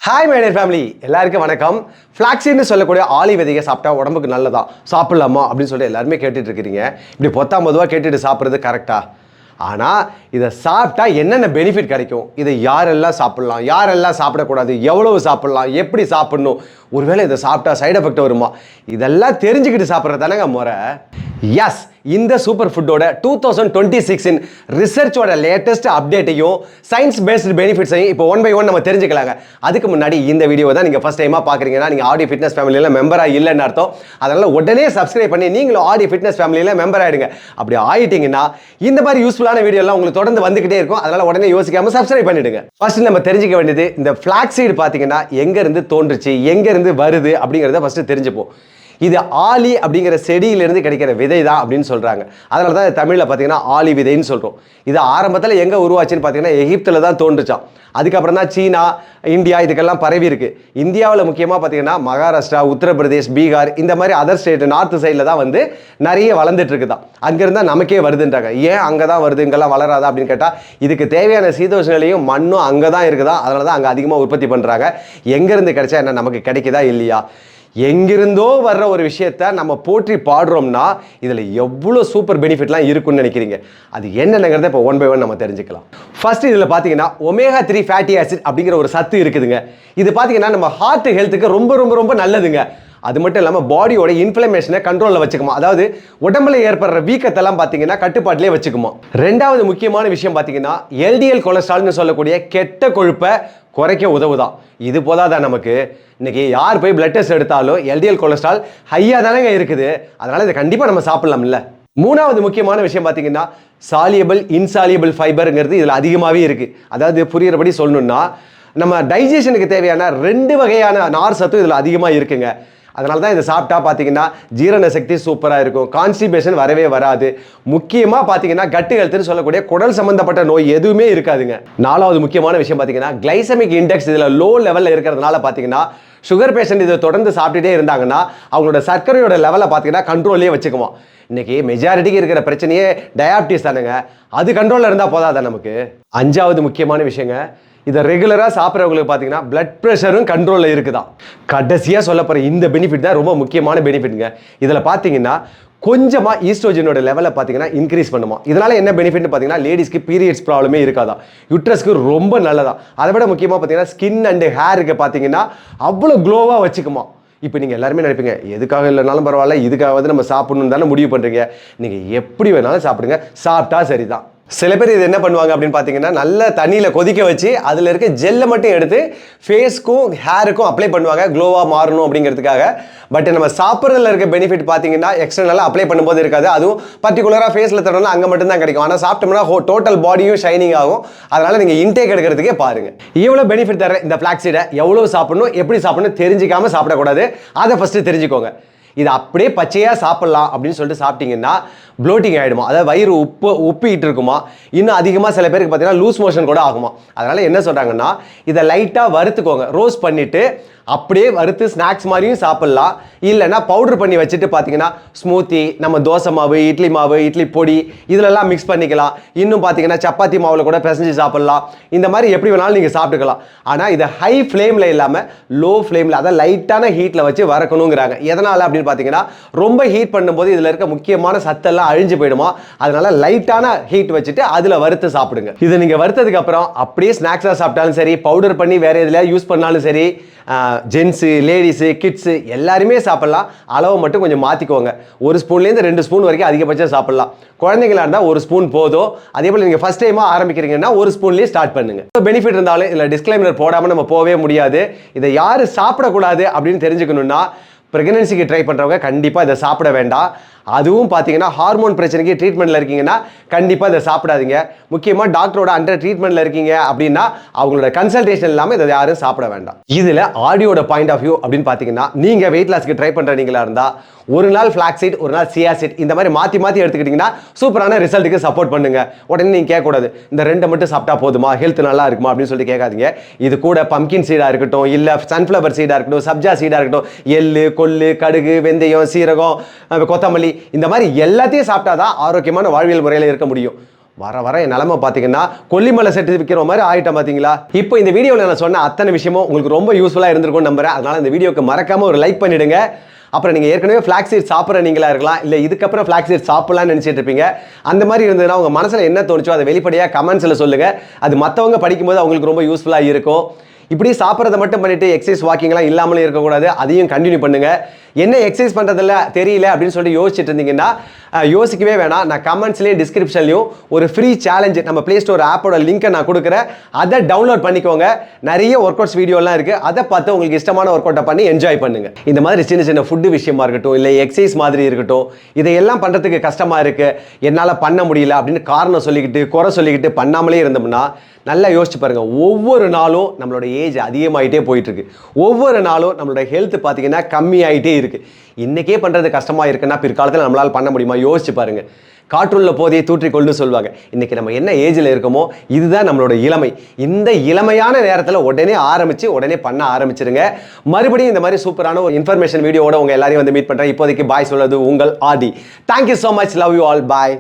Hi my dear family, எல்லாருக்கும் வணக்கம். ஃப்ளாக்ஸீட்னு சொல்லக்கூடிய ஆலி விதையை சாப்பிட்டா உடம்புக்கு நல்லதா, சாப்பிடலாமா அப்படின்னு சொல்லிட்டு எல்லாருமே கேட்டுட்டு இருக்கிறீங்க. இப்படி பொத்தாமதுவாக கேட்டுட்டு சாப்பிட்றது கரெக்டா? ஆனால் இதை சாப்பிட்டா என்னென்ன பெனிஃபிட் கிடைக்கும், இதை யாரெல்லாம் சாப்பிட்லாம், யாரெல்லாம் சாப்பிடக்கூடாது, எவ்வளவு சாப்பிட்லாம், எப்படி சாப்பிடணும், ஒருவேளை இதை சாப்பிட்டா சைடு எஃபெக்ட் வருமா, இதெல்லாம் தெரிஞ்சுக்கிட்டு சாப்பிட்றது தானேங்க முறை. எஸ், இந்த சூப்பர் ஃபுட்டோட 2026 ரிசர்ச்சோட லேட்டஸ்ட் அப்டேட்டையும் சயின்ஸ் பேஸ்டு பெனிஃபிட்ஸையும் இப்போ ஒன் பை ஒன் நம்ம தெரிஞ்சுக்கலாங்க. அதுக்கு முன்னாடி இந்த வீடியோ தான் நீங்கள் ஃபர்ஸ்ட் டைமாக பார்க்குறீங்கன்னா நீங்கள் ஆடி ஃபிட்னஸ் ஃபேமிலியில் மெம்பராக இல்லைன்னு அர்த்தம். அதனால் உடனே சப்ஸ்கிரைப் பண்ணி நீங்களும் ஆடி ஃபிட்னஸ் ஃபேமிலியில் மெம்பர் ஆகிடுங்க. அப்படி ஆகிட்டீங்கன்னா இந்த மாதிரி யூஸ்ஃபுல்லான வீடியோலாம் உங்களுக்கு தொடர்ந்து வந்துகிட்டே இருக்கும். அதனால் உடனே யோசிக்காமல் சப்ஸ்கிரைப் பண்ணிடுங்க. ஃபர்ஸ்ட் நம்ம தெரிஞ்சுக்க வேண்டியது, இந்த ஃப்ளாக்ஸீட் பார்த்தீங்கன்னா எங்கேருந்து தோன்றுச்சு, எங்கேருந்து வருது அப்படிங்கிறத ஃபர்ஸ்ட் தெரிஞ்சுப்போம். இது ஆலி அப்படிங்கிற செடியிலிருந்து கிடைக்கிற விதை தான் அப்படின்னு சொல்கிறாங்க. அதனால தான் தமிழில் பார்த்தீங்கன்னா ஆலி விதைன்னு சொல்கிறோம். இது ஆரம்பத்தில் எங்கே உருவாச்சுன்னு பார்த்தீங்கன்னா எகிப்தில் தான் தோன்றுச்சான். அதுக்கப்புறம் தான் சீனா, இந்தியா இதுக்கெல்லாம் பரவி இருக்கு. இந்தியாவில் முக்கியமாக பார்த்தீங்கன்னா மகாராஷ்டிரா, உத்தரப்பிரதேஷ், பீகார் இந்த மாதிரி அதர் ஸ்டேட் நார்த் சைடில் தான் வந்து நிறைய வளர்ந்துட்டு இருக்குதான். அங்கேருந்தா நமக்கே வருதுன்றாங்க. ஏன் அங்கே தான் வருது, இங்கெல்லாம் வளராதா அப்படின்னு கேட்டால் இதுக்கு தேவையான சீதோஷ்ணலையும் மண்ணும் அங்கே தான் இருக்குதா. அதனால தான் அங்கே அதிகமாக உற்பத்தி பண்ணுறாங்க. எங்கேருந்து கிடைச்சா என்ன, நமக்கு கிடைக்குதா இல்லையா? எங்கிருந்தோ வர்ற ஒரு விஷயத்த நம்ம போற்றி பாடுறோம்னா இதில் எவ்வளோ சூப்பர் பெனிஃபிட்லாம் இருக்குன்னு நினைக்கிறீங்க. அது என்னென்னங்கிறத இப்போ ஒன் பை ஒன் நம்ம தெரிஞ்சுக்கலாம். ஃபர்ஸ்ட் இதில் பார்த்தீங்கன்னா ஒமேகா 3 ஃபேட்டி ஆசிட் அப்படிங்கிற ஒரு சத்து இருக்குதுங்க. இது பார்த்தீங்கன்னா நம்ம ஹார்ட் ஹெல்த்துக்கு ரொம்ப ரொம்ப ரொம்ப நல்லதுங்க. அது மட்டும் இல்லாமல் பாடியோட இன்ஃப்ளமேஷனை கண்ட்ரோலில் வச்சுக்குமா, அதாவது உடம்புல ஏற்படுற வீக்கத்தெல்லாம் பார்த்தீங்கன்னா கட்டுப்பாட்டிலே வச்சுக்குமா. ரெண்டாவது முக்கியமான விஷயம் பார்த்தீங்கன்னா எல்டிஎல் கொலஸ்ட்ரால்னு சொல்லக்கூடிய கெட்ட கொழுப்பை குறைக்க உதவுதான். இது போதாதான் நமக்கு. இன்னைக்கு யார் போய் பிளட் டெஸ்ட் எடுத்தாலும் எல்டிஎல் கொலஸ்ட்ரால் ஹையாக தானேங்க இருக்குது. அதனால இதை கண்டிப்பாக நம்ம சாப்பிடலாம்ல. மூணாவது முக்கியமான விஷயம் பார்த்தீங்கன்னா சாலியபிள் இன்சாலியபிள் ஃபைபருங்கிறது இதில் அதிகமாகவே இருக்குது. அதாவது புரிகிறபடி சொல்லணும்னா நம்ம டைஜஷனுக்கு தேவையான 2 வகையான நார் சத்து இதில் அதிகமாக இருக்குங்க. அதனால தான் இதை சாப்பிட்டா பார்த்தீங்கன்னா ஜீரண சக்தி சூப்பராக இருக்கும், கான்ஸ்டிபேஷன் வரவே வராது. முக்கியமாக பார்த்தீங்கன்னா கட்டு ஹெல்த்னு சொல்லக்கூடிய குடல் சம்பந்தப்பட்ட நோய் எதுவுமே இருக்காதுங்க. நாலாவது முக்கியமான விஷயம் பார்த்தீங்கன்னா கிளைசமிக் இண்டெக்ஸ் இதில் லோ லெவலில் இருக்கிறதுனால பார்த்தீங்கன்னா சுகர் பேஷண்ட் இதை தொடர்ந்து சாப்பிட்டுட்டே இருந்தாங்கன்னா அவங்களோட சர்க்கரையோட லெவலை பார்த்தீங்கன்னா கண்ட்ரோல்லே வச்சுக்குமா. இன்னைக்கு மெஜாரிட்டிக்கு இருக்கிற பிரச்சனையே டயாபிட்டிஸ் தானுங்க. அது கண்ட்ரோலில் இருந்தால் போதாதான் நமக்கு. அஞ்சாவது முக்கியமான விஷயங்க, இதை ரெகுலராக சாப்பிட்றவங்களுக்கு பார்த்தீங்கன்னா பிளட் ப்ரெஷரும் கண்ட்ரோலில் இருக்குதான். கடைசியாக சொல்ல போகிற இந்த பெனிஃபிட் தான் ரொம்ப முக்கியமான பெனிஃபிட்டுங்க. இதில் பார்த்தீங்கன்னா கொஞ்சமாக ஈஸ்ட்ரோஜனோட லெவலை பார்த்தீங்கன்னா இன்க்ரீஸ் பண்ணுமா. இதனால் என்ன பெனிஃபிட்னு பார்த்தீங்கன்னா லேடிஸ்க்கு பீரியட்ஸ் ப்ராப்ளமே இருக்காதான், யுட்ரஸ்க்கு ரொம்ப நல்லதான். அதை விட முக்கியமாக பார்த்தீங்கன்னா ஸ்கின் அண்டு ஹேருக்கு பார்த்தீங்கன்னா அவ்வளோ க்ளோவாக வச்சுக்குமா. இப்போ நீங்கள் எல்லாருமே நினைப்பீங்க எதுக்காக இல்லைனாலும் பரவாயில்ல, இதுக்காக வந்து நம்ம சாப்பிடணும்னு தானே முடிவு பண்ணுறீங்க. நீங்கள் எப்படி வேணாலும் சாப்பிடுங்க, சாப்பிட்டா சரிதான். சில பேர் இது என்ன பண்ணுவாங்க அப்படின்னு பார்த்தீங்கன்னா நல்ல தண்ணியில் கொதிக்க வச்சு அதில் இருக்க ஜெல்லை மட்டும் எடுத்து ஃபேஸ்க்கும் ஹேருக்கும் அப்ளை பண்ணுவாங்க, க்ளோவாக மாறணும் அப்படிங்கிறதுக்காக. பட் நம்ம சாப்பிட்றதுல இருக்க பெனிஃபிட் பார்த்தீங்கன்னா எக்ஸ்டர்னலாக அப்ளை பண்ணும்போது இருக்காது. அதுவும் பர்டிகுலராக ஃபேஸில் தரணும்னா அங்கே மட்டும்தான் கிடைக்கும். ஆனால் சாப்பிட்டோம்னா டோட்டல் பாடியும் ஷைனிங் ஆகும். அதனால் நீங்கள் இன்டேக் எடுக்கிறதுக்கே பாருங்கள். இவ்வளோ பெனிஃபிட் தர இந்த ஃப்ளாக்ஸீடை எவ்வளோ சாப்பிடணும், எப்படி சாப்பிடணும் தெரிஞ்சிக்காமல் சாப்பிடக்கூடாது. அதை ஃபஸ்ட்டு தெரிஞ்சுக்கோங்க. இது அப்படியே பச்சையாக சாப்பிட்லாம் அப்படின்னு சொல்லிட்டு சாப்பிட்டீங்கன்னா ப்ளோட்டிங் ஆகிடுமா, அதாவது வயிறு உப்பிக்கிட்டு இருக்குமா. இன்னும் அதிகமாக சில பேருக்கு பார்த்தீங்கன்னா லூஸ் மோஷன் கூட ஆகுமா. அதனால் என்ன சொல்கிறாங்கன்னா இதை லைட்டாக வறுத்துக்கோங்க, ரோஸ்ட் பண்ணிவிட்டு அப்படியே வறுத்து ஸ்நாக்ஸ் மாதிரியும் சாப்பிட்லாம். இல்லைன்னா பவுடர் பண்ணி வச்சுட்டு பார்த்தீங்கன்னா ஸ்மூத்தி, நம்ம தோசை மாவு, இட்லி பொடி இதிலெல்லாம் மிக்ஸ் பண்ணிக்கலாம். இன்னும் பார்த்தீங்கன்னா சப்பாத்தி மாவில் கூட பிசைஞ்சு சாப்பிட்லாம். இந்த மாதிரி எப்படி வேணாலும் நீங்கள் சாப்பிட்டுக்கலாம். ஆனால் இதை ஹை ஃப்ளேமில் இல்லாமல் லோ ஃப்ளேமில், அதாவது லைட்டான ஹீட்டில் வச்சு வறுக்கணுங்கிறாங்க. எதனால் அப்படின்னு பார்த்தீங்கன்னா ரொம்ப ஹீட் பண்ணும்போது இதில் இருக்க முக்கியமான சத்தெல்லாம் அழிஞ்சு போயிடுமா. அதனால லைட்டான ஹீட் வச்சுட்டு அதில் வறுத்து சாப்பிடுங்க. இதை நீங்கள் வறுத்ததுக்கு அப்புறம் அப்படியே ஸ்நாக்ஸாக சாப்பிட்டாலும் சரி, பவுடர் பண்ணி வேற எதுலையா யூஸ் பண்ணாலும் சரி, ஜென்ஸு, லேடிஸு, கிட்ஸு எல்லாருமே சாப்பிட்லாம். அளவை மட்டும் கொஞ்சம் மாற்றிக்கோங்க. 1 ஸ்பூன்லேருந்து 2 ஸ்பூன் வரைக்கும் அதிகபட்சம் சாப்பிட்லாம். குழந்தைங்களா இருந்தால் 1 ஸ்பூன் போதும். அதே போல் நீங்கள் ஃபஸ்ட் டைமாக ஆரம்பிக்கிறீங்கன்னா 1 ஸ்பூன்லேயே ஸ்டார்ட் பண்ணுங்க. பெனிஃபிட் இருந்தாலும் இதில் டிஸ்க்ளைமர் போடாமல் நம்ம போகவே முடியாது. இதை யார் சாப்பிடக்கூடாது அப்படின்னு தெரிஞ்சுக்கணுன்னா ப்ரெக்னன்சிக்கு ட்ரை பண்ணுறவங்க கண்டிப்பாக இதை சாப்பிட வேண்டாம். அதுவும் பார்த்தீங்கன்னா ஹார்மோன் பிரச்சனைக்கு ட்ரீட்மெண்ட்டில் இருக்கீங்கன்னா கண்டிப்பாக இதை சாப்பிடாதீங்க. முக்கியமாக டாக்டரோட அண்டர் ட்ரீட்மெண்ட்டில் இருக்கீங்க அப்படின்னா அவங்களோட கன்சல்டேஷன் இல்லாமல் இதை யாரும் சாப்பிட வேண்டாம். இதில் ஆடியோட பாயிண்ட் ஆஃப் வியூ அப்படின்னு பார்த்தீங்கன்னா நீங்கள் வெயிட் லாஸ்க்கு ட்ரை பண்ணுறீங்களா இருந்தால் ஒரு நாள் ஃப்ளாக்ஸீட், ஒரு நாள் சியாசீட் இந்த மாதிரி மாற்றி மாற்றி எடுத்துக்கிட்டிங்கன்னா சூப்பரான ரிசல்ட்டுக்கு சப்போர்ட் பண்ணுங்க. உடனே நீங்கள் கேட்கக்கூடாது இந்த 2 மட்டும் சாப்பிட்டா போதுமா, ஹெல்த் நல்லா இருக்குமா அப்படின்னு சொல்லிட்டு கேட்காதீங்க. இது கூட பம்கின் சீடாக இருக்கட்டும், இல்லை சன்ஃப்ளவர் சீடாக இருக்கட்டும், சப்ஜா சீடாக இருக்கட்டும், எள்ளு, கொள்ளு, கடுகு, வெந்தயம், சீரகம், கொத்தமல்லி இந்த மாதிரி எல்லாத்தையும் சாப்பிட்டாதான் ஆரோக்கியமான வாழ்வியல் முறையில் இருக்க முடியும். வர வர என் நிலைமை பார்த்தீங்கன்னா கொல்லிமலை செட்டு விற்கிற மாதிரி ஆகிட்டேன் பார்த்தீங்களா. இப்போ இந்த வீடியோவில் நான் சொன்ன அத்தனை விஷயமும் உங்களுக்கு ரொம்ப யூஸ்ஃபுல்லாக இருந்திருக்கும்னு நம்புறேன். அதனால் இந்த வீடியோக்கு மறக்காமல் ஒரு லைக் பண்ணிவிடுங்க. அப்புறம் நீங்கள் ஏற்கனவே ஃப்ளாக் சீட் சாப்பிட்ற நீங்களா இருக்கலாம், இல்லை இதுக்கப்புறம் ஃப்ளாக் சீட் சாப்பிட்லான்னு நினச்சிட்டு இருப்பீங்க. அந்த மாதிரி இருந்ததுன்னா உங்கள் மனசில் என்ன தோணுச்சோ அதை வெளிப்படையாக கமெண்ட்ஸில் சொல்லுங்கள். அது மற்றவங்க படிக்கும்போது அவங்களுக்கு ரொம்ப யூஸ்ஃபுல்லாக இருக்கும். இப்படி சாப்பிட்றத மட்டும் பண்ணிட்டு எக்ஸசைஸ் வாக்கிங்லாம் இல்லாமலே இருக்கக்கூடாது, அதையும் கண்டினியூ பண்ணுங்க. என்ன எக்ஸசைஸ் பண்ணுறதில்ல தெரியல அப்படின்னு சொல்லிட்டு யோசிச்சுட்டு இருந்தீங்கன்னா யோசிக்கவே வேணாம். நான் கமெண்ட்ஸ்லேயும் டிஸ்கிரிப்ஷன்லையும் ஒரு ஃப்ரீ சேலஞ்சு நம்ம ப்ளே ஸ்டோர் ஆப்போட லிங்கை நான் கொடுக்குறேன். அதை டவுன்லோட் பண்ணிக்கோங்க. நிறைய ஒர்க் அவுட்ஸ் வீடியோலாம் இருக்குது, அதை பார்த்து உங்களுக்கு இஷ்டமான ஒர்க் அவுட்டை பண்ணி என்ஜாய் பண்ணுங்க. இந்த மாதிரி சின்ன சின்ன ஃபுட்டு விஷயமா இருக்கட்டும், இல்லை எக்ஸசைஸ் மாதிரி இருக்கட்டும், இதையெல்லாம் பண்ணுறதுக்கு கஷ்டமாக இருக்குது, என்னால் பண்ண முடியல அப்படின்னு காரணம் சொல்லிக்கிட்டு குறை சொல்லிக்கிட்டு பண்ணாமலே இருந்தோம்னா நல்லா யோசிச்சு பாருங்க. ஒவ்வொரு நாளும் நம்மளோட ஏஜ் அதிகமாகிட்டே போயிட்டு இருக்கு. ஒவ்வொரு நாளும் நம்மளோட ஹெல்த் பார்த்தீங்கன்னா கம்மியாயிட்டே இருக்கு. இன்னைக்கே பண்றது கஷ்டமா இருக்குன்னா பிற்காலத்தில் நம்மளால பண்ண முடியுமா? யோசிச்சு பாருங்க. காற்றுள்ள போதையை தூற்றிக்கொண்டு சொல்லுவாங்க. இன்னைக்கு நம்ம என்ன ஏஜில் இருக்கோமோ இதுதான் நம்மளோட இளமை. இந்த இளமையான நேரத்தில் உடனே ஆரம்பிச்சு உடனே பண்ண ஆரம்பிச்சிருங்க. மறுபடியும் இந்த மாதிரி சூப்பரான ஒரு இன்ஃபர்மேஷன் வீடியோவோட உங்க எல்லாரையும் வந்து மீட் பண்றேன். இப்போதைக்கு பாய் சொல்றது உங்கள் Aadhi. Thank you so much. Love you all. Bye.